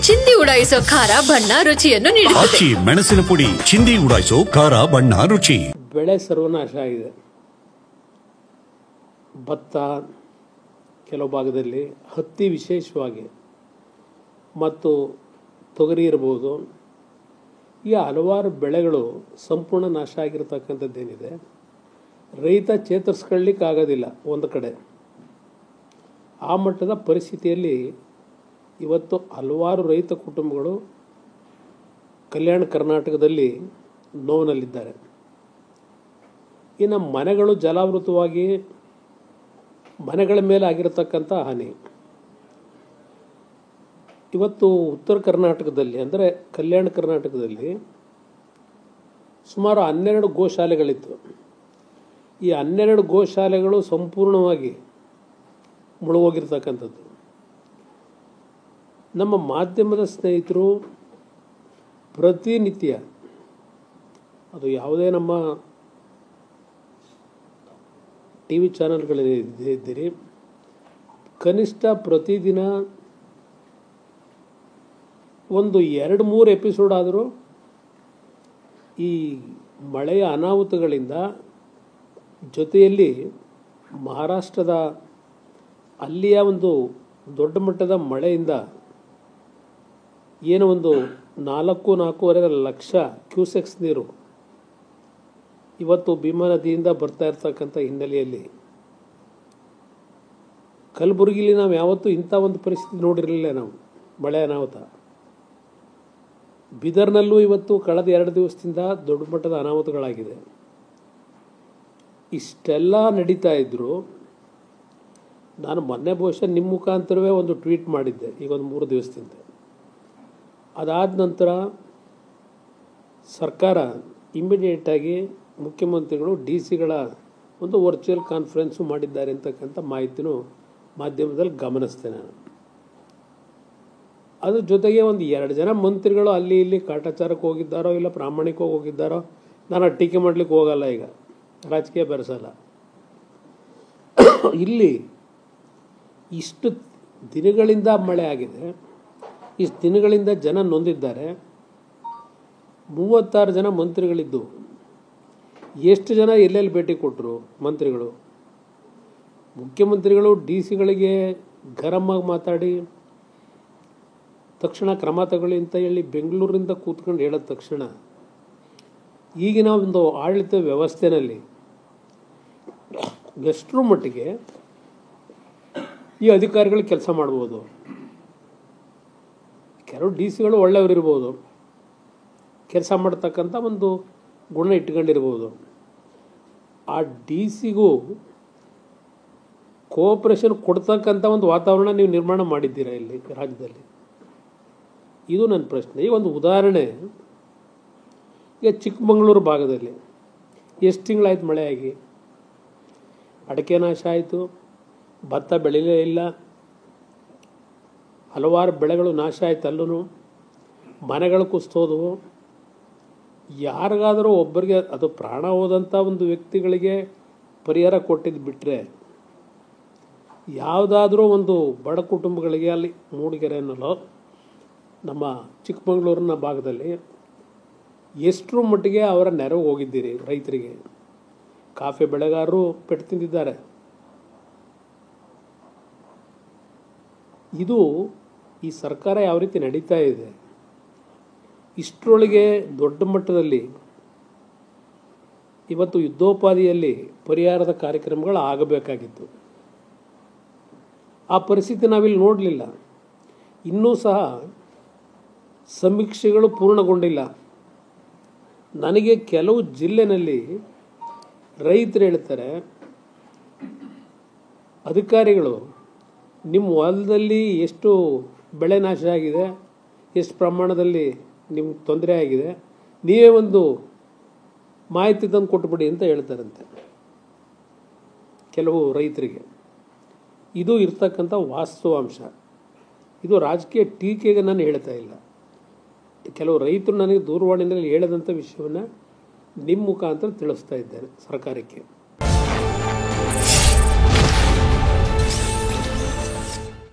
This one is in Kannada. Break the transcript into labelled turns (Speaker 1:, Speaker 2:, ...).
Speaker 1: ಚಿಂದಿ ಉಡಾಯಿಸೋ ಖಾರ ಬಣ್ಣ ರುಚಿಯನ್ನು ನೀಡುತ್ತದೆ.
Speaker 2: ಮೆಣಸಿನ ಪುಡಿ ಚಿಂದಿ ಉಡಾಯಿಸೋ ಖಾರ ಬಣ್ಣ ರುಚಿ.
Speaker 3: ಬೆಳೆ ಸರ್ವನಾಶ ಆಗಿದೆ. ಭತ್ತ ಕೆಲವು ಭಾಗದಲ್ಲಿ, ಹತ್ತಿ ವಿಶೇಷವಾಗಿ, ಮತ್ತು ತೊಗರಿ ಇರ್ಬೋದು. ಈ ಹಲವಾರು ಬೆಳೆಗಳು ಸಂಪೂರ್ಣ ನಾಶ ಆಗಿರತಕ್ಕಂಥದ್ದೇನಿದೆ, ರೈತ ಚೇತರಿಸ್ಕೊಳ್ಳಿಕ್ಕಾಗೋದಿಲ್ಲ ಒಂದು ಕಡೆ. ಆ ಮಟ್ಟದ ಪರಿಸ್ಥಿತಿಯಲ್ಲಿ ಇವತ್ತು ಹಲವಾರು ರೈತ ಕುಟುಂಬಗಳು ಕಲ್ಯಾಣ ಕರ್ನಾಟಕದಲ್ಲಿ ನೋವಿನಲ್ಲಿದ್ದಾರೆ. ಇನ್ನು ಮನೆಗಳು ಜಲಾವೃತವಾಗಿ ಮನೆಗಳ ಮೇಲೆ ಆಗಿರತಕ್ಕಂಥ ಹಾನಿ ಇವತ್ತು ಉತ್ತರ ಕರ್ನಾಟಕದಲ್ಲಿ, ಅಂದರೆ ಕಲ್ಯಾಣ ಕರ್ನಾಟಕದಲ್ಲಿ ಸುಮಾರು 12 ಗೋಶಾಲೆಗಳಿತ್ತು. ಈ 12 ಗೋಶಾಲೆಗಳು ಸಂಪೂರ್ಣವಾಗಿ ಮುಳುಗೋಗಿರ್ತಕ್ಕಂಥದ್ದು. ನಮ್ಮ ಮಾಧ್ಯಮದ ಸ್ನೇಹಿತರು ಪ್ರತಿನಿತ್ಯ, ಅದು ಯಾವುದೇ ನಮ್ಮ ಟಿ ವಿ ಚಾನಲ್ಗಳಿದ್ದೀರಿ, ಕನಿಷ್ಠ ಪ್ರತಿದಿನ ಒಂದು 2-3 ಎಪಿಸೋಡ್ ಆದರೂ ಈ ಮಳೆಯ ಅನಾಹುತಗಳಿಂದ, ಜೊತೆಯಲ್ಲಿ ಮಹಾರಾಷ್ಟ್ರದ ಅಲ್ಲಿಯ ಒಂದು ದೊಡ್ಡ ಮಟ್ಟದ ಮಳೆಯಿಂದ ಏನೋ ಒಂದು 4-4.5 ಲಕ್ಷ ಕ್ಯೂಸೆಕ್ಸ್ ನೀರು ಇವತ್ತು ಭೀಮಾ ನದಿಯಿಂದ ಬರ್ತಾ ಇರ್ತಕ್ಕಂಥ ಹಿನ್ನೆಲೆಯಲ್ಲಿ ಕಲಬುರಗಿಲಿ ನಾವು ಯಾವತ್ತೂ ಇಂಥ ಒಂದು ಪರಿಸ್ಥಿತಿ ನೋಡಿರಲಿಲ್ಲ ನಾವು, ಮಳೆ ಅನಾಹುತ. ಬೀದರ್ನಲ್ಲೂ ಇವತ್ತು ಕಳೆದ 2 ದಿವಸದಿಂದ ದೊಡ್ಡ ಮಟ್ಟದ ಅನಾಹುತಗಳಾಗಿದೆ. ಇಷ್ಟೆಲ್ಲ ನಡೀತಾ ಇದ್ದರೂ ನಾನು ಮೊನ್ನೆ ಬಹುಶಃ ನಿಮ್ಮ ಮುಖಾಂತರವೇ ಒಂದು ಟ್ವೀಟ್ ಮಾಡಿದ್ದೆ, ಈಗ ಒಂದು 3 ದಿವಸದಿಂದ. ಅದಾದ ನಂತರ ಸರ್ಕಾರ ಇಮ್ಮಿಡಿಯೇಟಾಗಿ ಮುಖ್ಯಮಂತ್ರಿಗಳು DC-ಗಳ ಒಂದು ವರ್ಚುವಲ್ ಕಾನ್ಫರೆನ್ಸು ಮಾಡಿದ್ದಾರೆ ಅಂತಕ್ಕಂಥ ಮಾಹಿತಿನೂ ಮಾಧ್ಯಮದಲ್ಲಿ ಗಮನಿಸ್ತೇನೆ ನಾನು. ಅದ್ರ ಜೊತೆಗೆ ಒಂದು 2 ಜನ ಮಂತ್ರಿಗಳು ಅಲ್ಲಿ ಇಲ್ಲಿ ಕಾಟಾಚಾರಕ್ಕೆ ಹೋಗಿದ್ದಾರೋ ಇಲ್ಲ ಪ್ರಾಮಾಣಿಕವಾಗಿ ಹೋಗಿದ್ದಾರೋ, ನಾನು ಟೀಕೆ ಮಾಡಲಿಕ್ಕೆ ಹೋಗಲ್ಲ, ಈಗ ರಾಜಕೀಯ ಬೆರೆಸಲ್ಲ. ಇಲ್ಲಿ ಇಷ್ಟು ದಿನಗಳಿಂದ ಮಳೆ ಆಗಿದೆ, ಇಷ್ಟು ದಿನಗಳಿಂದ ಜನ ನೊಂದಿದ್ದಾರೆ. 36 ಜನ ಮಂತ್ರಿಗಳಿದ್ದು ಎಷ್ಟು ಜನ ಎಲ್ಲೆಲ್ಲಿ ಭೇಟಿ ಕೊಟ್ಟರು ಮಂತ್ರಿಗಳು? ಮುಖ್ಯಮಂತ್ರಿಗಳು DC-ಗಳಿಗೆ ಗರಮಾಗಿ ಮಾತಾಡಿ ತಕ್ಷಣ ಕ್ರಮ ತಗೊಳ್ಳಿ ಅಂತ ಹೇಳಿ ಬೆಂಗಳೂರಿನಿಂದ ಕೂತ್ಕೊಂಡು ಹೇಳಿದ ತಕ್ಷಣ ಈಗಿನ ಒಂದು ಆಡಳಿತ ವ್ಯವಸ್ಥೆಯಲ್ಲಿ ಎಷ್ಟರ ಮಟ್ಟಿಗೆ ಈ ಅಧಿಕಾರಿಗಳು ಕೆಲಸ ಮಾಡ್ಬೋದು? ಕೆಲವು DC-ಗಳು ಒಳ್ಳೆಯವರಿರ್ಬೋದು, ಕೆಲಸ ಮಾಡ್ತಕ್ಕಂಥ ಒಂದು ಗುಣ ಇಟ್ಕೊಂಡಿರ್ಬೋದು. ಆ DC-ಗೂ ಕೋಆಪರೇಷನ್ ಕೊಡ್ತಕ್ಕಂಥ ಒಂದು ವಾತಾವರಣ ನೀವು ನಿರ್ಮಾಣ ಮಾಡಿದ್ದೀರಾ ಇಲ್ಲಿ ರಾಜ್ಯದಲ್ಲಿ? ಇದು ನನ್ನ ಪ್ರಶ್ನೆ. ಈಗ ಒಂದು ಉದಾಹರಣೆ, ಈಗ ಚಿಕ್ಕಮಗಳೂರು ಭಾಗದಲ್ಲಿ ಎಷ್ಟು ತಿಂಗಳಾಯ್ತು ಮಳೆಯಾಗಿ? ಅಡಿಕೆ ನಾಶ ಆಯಿತು, ಭತ್ತ ಬೆಳೀಲೇ ಇಲ್ಲ, ಹಲವಾರು ಬೆಳೆಗಳು ನಾಶ ಆಯ್ತು, ಅಲ್ಲೂ ಮನೆಗಳು ಕುಸಿದೋದವು. ಯಾರಿಗಾದರೂ ಒಬ್ಬರಿಗೆ, ಅದು ಪ್ರಾಣ ಹೋದಂಥ ಒಂದು ವ್ಯಕ್ತಿಗಳಿಗೆ ಪರಿಹಾರ ಕೊಟ್ಟಿದ್ದು ಬಿಟ್ಟರೆ, ಯಾವುದಾದ್ರೂ ಒಂದು ಬಡ ಕುಟುಂಬಗಳಿಗೆ ಅಲ್ಲಿ ಮೂಡಿಗೆರೆ ಅನ್ನೋಲ್ಲ ನಮ್ಮ ಚಿಕ್ಕಮಗಳೂರಿನ ಭಾಗದಲ್ಲಿ ಎಷ್ಟರ ಮಟ್ಟಿಗೆ ಅವರ ನೆರವು ಹೋಗಿದ್ದೀರಿ ರೈತರಿಗೆ? ಕಾಫಿ ಬೆಳೆಗಾರರು ಪೆಟ್ಟು ತಿಂದಿದ್ದಾರೆ. ಇದು ಈ ಸರ್ಕಾರ ಯಾವ ರೀತಿ ನಡೀತಾ ಇದೆ, ಇಷ್ಟರೊಳಗೆ ದೊಡ್ಡ ಮಟ್ಟದಲ್ಲಿ ಇವತ್ತು ಯುದ್ಧೋಪಾದಿಯಲ್ಲಿ ಪರಿಹಾರದ ಕಾರ್ಯಕ್ರಮಗಳು ಆಗಬೇಕಾಗಿತ್ತು. ಆ ಪರಿಸ್ಥಿತಿ ನಾವಿಲ್ಲಿ ನೋಡಲಿಲ್ಲ. ಇನ್ನೂ ಸಹ ಸಮೀಕ್ಷೆಗಳು ಪೂರ್ಣಗೊಂಡಿಲ್ಲ. ನನಗೆ ಕೆಲವು ಜಿಲ್ಲೆನಲ್ಲಿ ರೈತರು ಹೇಳ್ತಾರೆ, ಅಧಿಕಾರಿಗಳು ನಿಮ್ಮ ಹೊಲದಲ್ಲಿ ಎಷ್ಟು ಬೆಳೆ ನಾಶ ಆಗಿದೆ, ಎಷ್ಟು ಪ್ರಮಾಣದಲ್ಲಿ ನಿಮ್ಗೆ ತೊಂದರೆ ಆಗಿದೆ, ನೀವೇ ಒಂದು ಮಾಹಿತಿ ತಂದು ಕೊಟ್ಟುಬಿಡಿ ಅಂತ ಹೇಳ್ತಾರಂತೆ ಕೆಲವು ರೈತರಿಗೆ. ಇದು ಇರ್ತಕ್ಕಂಥ ವಾಸ್ತವಾಂಶ. ಇದು ರಾಜಕೀಯ ಟೀಕೆಗೆ ನಾನು ಹೇಳ್ತಾ ಇಲ್ಲ. ಕೆಲವು ರೈತರು ನನಗೆ ದೂರವಾಣಿಯಲ್ಲಿ ಹೇಳಿದಂಥ ವಿಷಯವನ್ನು ನಿಮ್ಮ ಮುಖಾಂತರ ತಿಳಿಸ್ತಾ ಇದ್ದೇನೆ ಸರ್ಕಾರಕ್ಕೆ.